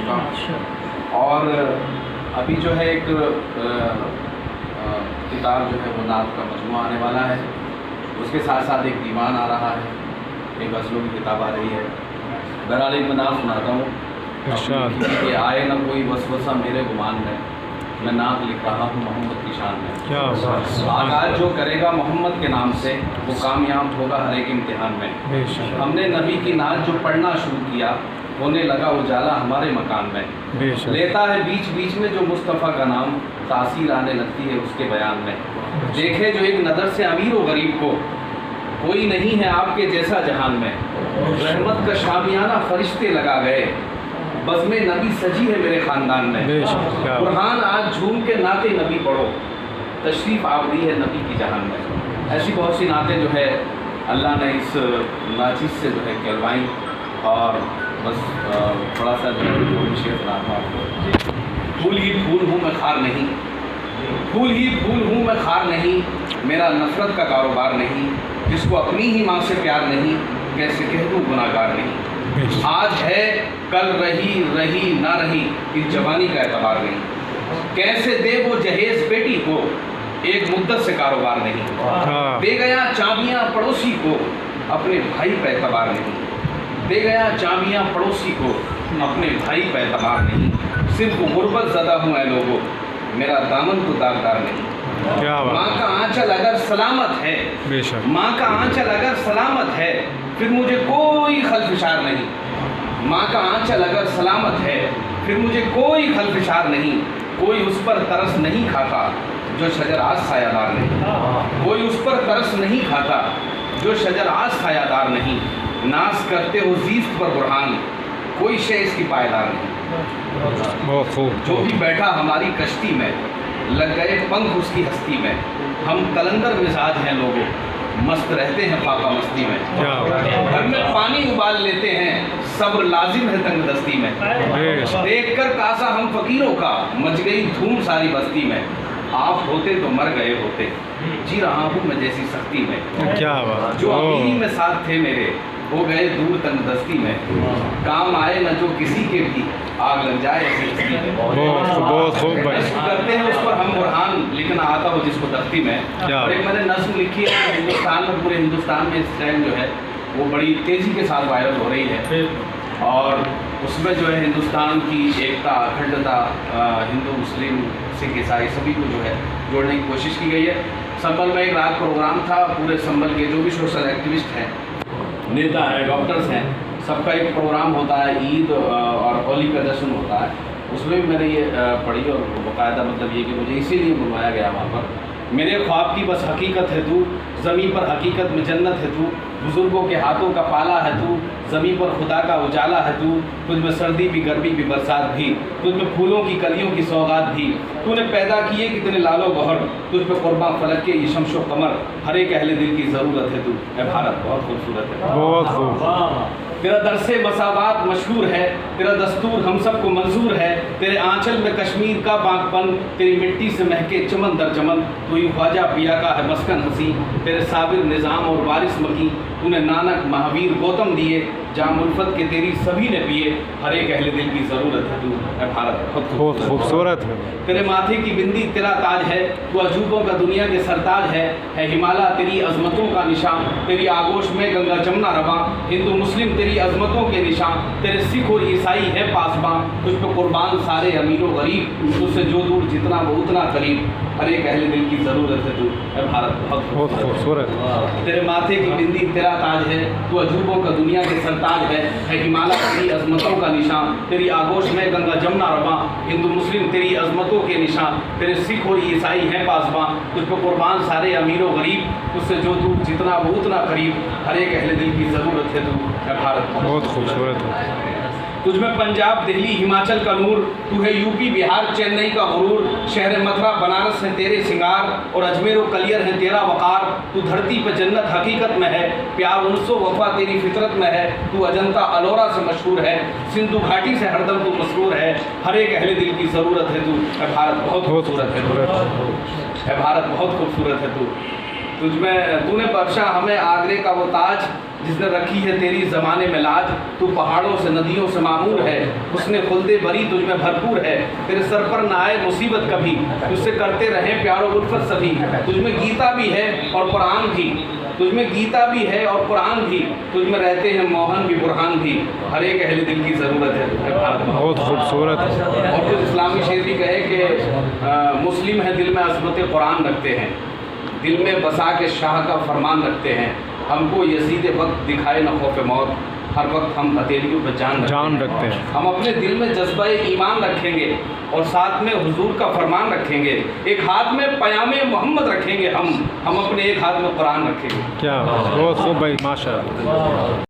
चुका हूँ। और अभी जो है एक किताब जो है वो नात का मजमूआ आने वाला है, उसके साथ साथ एक दीवान आ रहा है, एक गज़लों की किताब आ रही है। बहरहाल एक मैं नात सुनाता हूँ कि आए ना कोई वसवसा मेरे गुमान में, मैं नात लिख रहा हूँ मोहम्मद की शान में। क्या आगाज़ जो करेगा मोहम्मद के नाम से वो कामयाब होगा हर एक इम्तिहान में। हमने नबी की नात जो पढ़ना शुरू किया, होने लगा उजाला हमारे मकान में। लेता है बीच बीच में जो मुस्तफ़ा का नाम, तासीर आने लगती है उसके बयान में। देखे जो एक नज़र से अमीर व गरीब को, कोई नहीं है आपके जैसा जहान में। रहमत का शामियाना फरिश्ते लगा गए, बज़्मे नबी सजी है मेरे ख़ानदान में। कुरान आज झूम के नाते नबी पढ़ो, तशरीफ़ आवरी है नबी की जहान में। ऐसी बहुत सी नातें जो है अल्लाह ने इस नाचीज़ से जो है कहलवाई। और बस थोड़ा सा जो है शेर सुनाता हूँ आपको। फूल ही फूल हूँ मैं खार नहीं, फूल ही फूल हूँ मैं खार नहीं, मेरा नफ़रत का कारोबार नहीं। जिसको अपनी ही माँ से प्यार नहीं, कैसे कह दूँ गुनाहगार नहीं। आज है कल रही रही ना रही, इस जवानी का एतबार नहीं। कैसे दे वो जहेज बेटी को, एक मुद्दत से कारोबार नहीं। दे गया चाबियाँ पड़ोसी को, अपने भाई पे एतबार नहीं। दे गया चाबियाँ पड़ोसी को, अपने भाई पे एतबार नहीं। सिर्फ गुर्बत ज़दा हूँ ऐ लोगों, मेरा दामन तो दागदार नहीं। माँ का आंचल अगर सलामत है, माँ का आंचल अगर सलामत है, फिर मुझे कोई खलफिशार नहीं। माँ का आंचल अगर सलामत है, फिर मुझे कोई खलफिशार नहीं। कोई उस पर तरस नहीं खाता जो शजराज सायादार नहीं। कोई उस पर तरस नहीं खाता जो शजराज सायादार नहीं। नाश करते हो जीस्त पर बुरहान, कोई शय इसकी पायदार नहीं। जो भी बैठा हमारी कश्ती में, लग गए पंख उसकी हस्ती में। हम कलंदर मिजाज हैं लोगों, मस्त रहते हैं फाका मस्ती में। घर में पानी उबाल लेते हैं, सब्र लाजिम है तंग दस्ती में। देख कर कासा हम फकीरों का, मच गई धूम सारी बस्ती में। आप होते तो मर गए होते, जी रहा हूँ मैं जैसी सख्ती में। क्या बात। जो अमीरी में साथ थे मेरे, हो गए दूर तंग दस्ती में। काम आए न जो किसी के भी, आग लग जाए ऐसी हस्ती में। बहुत खूब भाई। करते हैं उस पर हम बुरहान, लिखना आता हो जिसको तख्ती में। और एक मैंने नज़्म लिखी है हिंदुस्तान में, पूरे हिंदुस्तान में इस टाइम जो है वो बड़ी तेज़ी के साथ वायरल हो रही है। और उसमें जो है हिंदुस्तान की एकता, अखंडता, हिंदू मुस्लिम सिख ईसाई सभी को जो है जोड़ने की कोशिश की गई है। संबल में एक रात प्रोग्राम था, पूरे संबल के जो भी सोशल एक्टिविस्ट हैं, नेता हैं, डॉक्टर्स हैं, सबका एक प्रोग्राम होता है। ईद और होली का जश्न होता है, उसमें भी मैंने ये पढ़ी और बाकायदा मतलब ये कि मुझे इसीलिए बुलवाया गया वहाँ पर। मेरे ख्वाब की बस हकीकत है तू, ज़मीं पर हकीकत में जन्नत है तू। बुज़ुर्गों के हाथों का पाला है तू, ज़मीं पर खुदा का उजाला है तू। तुझ में सर्दी भी, गर्मी भी, बरसात भी, तुझ में फूलों की कलियों की सौगात भी। तूने पैदा किए कितने लालो गहर, तुझ पे कुर्बान फलक के ये शमशो कमर। हर एक अहले दिल की ज़रूरत है तू, ए भारत बहुत खूबसूरत है। बहुत खूब। तेरा दरसे मसावात मशहूर है, तेरा दस्तूर हम सबको मंजूर है। तेरे आंचल में कश्मीर का बागपन, तेरी मिट्टी से महके चमन दर चमन। तू ही ख्वाजा पिया का है मस्कन हंसी, तेरे साबिर निज़ाम और वारिस मकी। तूने नानक महावीर गौतम दिए, जाम उल्फत के तेरी सभी ने पिए। हर एक अहले दिल की ज़रूरत है तू, ए भारत बहुत खूबसूरत है। तेरे माथे की बिंदी तेरा ताज है, तू अजूबों का दुनिया के सरताज है। हिमालय तेरी अजमतों का निशान, तेरी आगोश में गंगा जमुना रवा। हिंदू मुस्लिम तेरी अजमतों के निशान, तेरे सिख और ईसाई है पासबां। तुझ पे कुर्बान सारे अमीर व गरीब, तुझसे जो दूर जितना वो उतना करीब। हर एक अहले दिल की ज़रूरत है तू, ए भारत बहुत खूबसूरत। तेरे माथे की बिंदी तेरा ताज है, तू अजूबों का दुनिया के सरताज है। हिमालय तेरी अजमतों का निशान, तेरी आगोश में गंगा जमुना रवा। हिंदू मुस्लिम तेरी अजमतों के निशान, तेरे सिख और ईसाई हैं पासबां। तुझ पे कुर्बान सारे अमीर व गरीब, तुझसे जो दूर जितना वो उतना करीब। हर एक अहले दिल की ज़रूरत है तू, ए भारत बहुत खूबसूरत है। तुझ में पंजाब दिल्ली हिमाचल का नूर, तू है यूपी बिहार चेन्नई का गुरूर। शहर मथुरा बनारस है तेरे सिंगार, और अजमेर व कलियर है तेरा वक़ार। तू धरती पर जन्नत हकीकत में है, प्यार उनसो वफा तेरी फितरत में है। तू अजंता अलोरा से मशहूर है, सिंधु घाटी से हरदम तू मशहूर है। हर एक अहले दिल की ज़रूरत है तू, ए भारत बहुत खूबसूरत है तू, ए भारत बहुत खूबसूरत है तू। तुझमें तूने बख्शा हमें आगरे का वो ताज, जिसने रखी है तेरी ज़माने में लाज। तू पहाड़ों से नदियों से मामूर है, उसने खुल्दे बरी तुझमें भरपूर है। तेरे सर पर ना आए मुसीबत कभी, तुझसे करते रहें प्यारो उल्फत सभी। तुझमें गीता भी है और कुरान भी, तुझमें गीता भी है और कुरान भी। तुझमें रहते हैं मोहन भी बुरहान भी। हर एक अहले दिल की ज़रूरत है तुझे भारत में। बहुत खूबसूरत है। और कुछ इस्लामी शेर भी कहे कि मुस्लिम है दिल में अज़मत कुरान रखते हैं, दिल में बसा के शाह का फरमान रखते हैं। हमको यजीद वक्त दिखाए न खौफ मौत, हर वक्त हम हथेलियों पर जान रखते हैं। हम अपने दिल में जज्बा ईमान रखेंगे और साथ में हुजूर का फरमान रखेंगे। एक हाथ में पयामे मोहम्मद रखेंगे हम अपने एक हाथ में कुरान रखेंगे। क्या बहुत खूब भाई, माशाअल्लाह।